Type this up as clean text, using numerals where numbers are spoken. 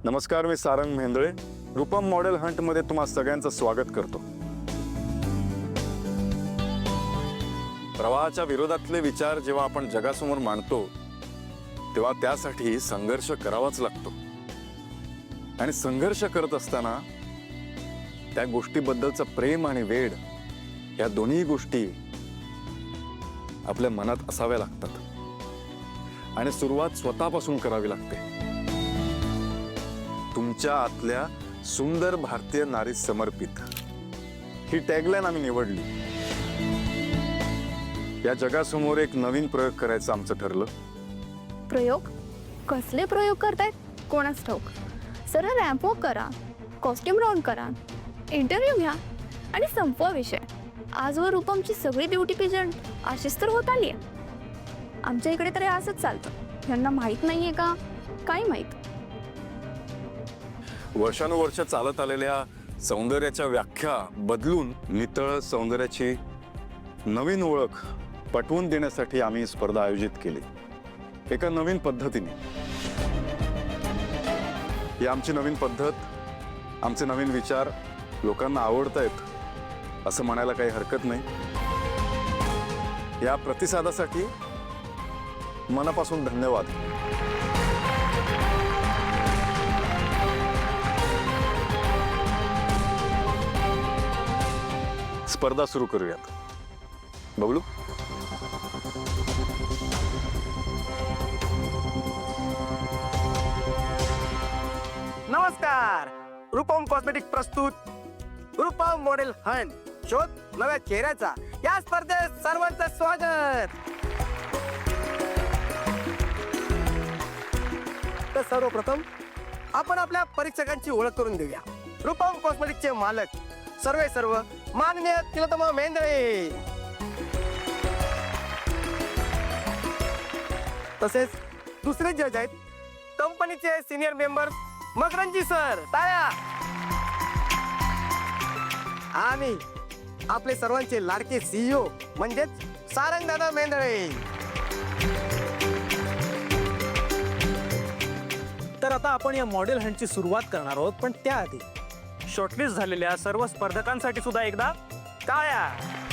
नमस्कार, मी Sarang Mendale. Rupam model Hunt मध्ये तुम्हा सगळ्यांचं स्वागत करतो. प्रवाहाच्या विरोधातले विचार जेव्हा आपण जगासमोर मांडतो तेव्हा त्यासाठी संघर्ष करावाच लागतो. आणि संघर्ष करत असताना त्या गोष्टीबद्दलचं प्रेम आणि वेड या दोन्ही गोष्टी आपल्या मनात असाव्या लागतात. आणि सुरुवात स्वतःपासून करावी लागते. तुमच्या आतल्या सुंदर भारतीय नारी समर्पित ही टॅगलाईन आम्ही निवडली. या जगासमोर एक नवीन प्रयोग करायचं आमचं ठरलं. प्रयोग? कसले प्रयोग करतायत कोणास ठाऊक. सरळ रॅम्प वॉक करा, कॉस्ट्युम राऊंड करा, इंटरव्ह्यू घ्या आणि संपवा विषय. आजवर रूपमची सगळी ब्युटी पेजंट अशीच तर होत आली आहे. आमच्या इकडे तर हे असंच चालतं. ह्यांना माहीत नाहीये का काय माहीत. वर्षानुवर्ष चालत आलेल्या सौंदर्याच्या व्याख्या बदलून नितळ सौंदर्याची नवीन ओळख पटवून देण्यासाठी आम्ही स्पर्धा आयोजित केली एका नवीन पद्धतीने. ही आमची नवीन पद्धत, आमचे नवीन विचार लोकांना आवडतायत असं म्हणायला काही हरकत नाही. या प्रतिसादासाठी मनापासून धन्यवाद. स्पर्धा सुरू करूयात. बबलू, नमस्कार. रूपम कॉस्मेटिक प्रस्तुत रूपम मॉडेल हंट, शोध नव्या चेहऱ्याचा या स्पर्धेत सर्वांचं स्वागत. तर सर्वप्रथम आपण आपल्या परीक्षकांची ओळख करून देऊया. रूपम कॉस्मेटिकचे मालक सर्व माननीय तिलोत्तमा मेंदळे, तसेच दुसरे जज आहेत कंपनीचे सिनियर मेंबर मकरंजी सर, टाळ्या. आणि आपले सर्वांचे लाडके CEO म्हणजेच सारंग दादा मेंदळे. तर आता आपण या मॉडेल हंटची सुरुवात करणार आहोत, पण त्याआधी शॉर्टलिस्ट झालेल्या सर्व स्पर्धकांसाठी सुद्धा एकदा टाळ्या.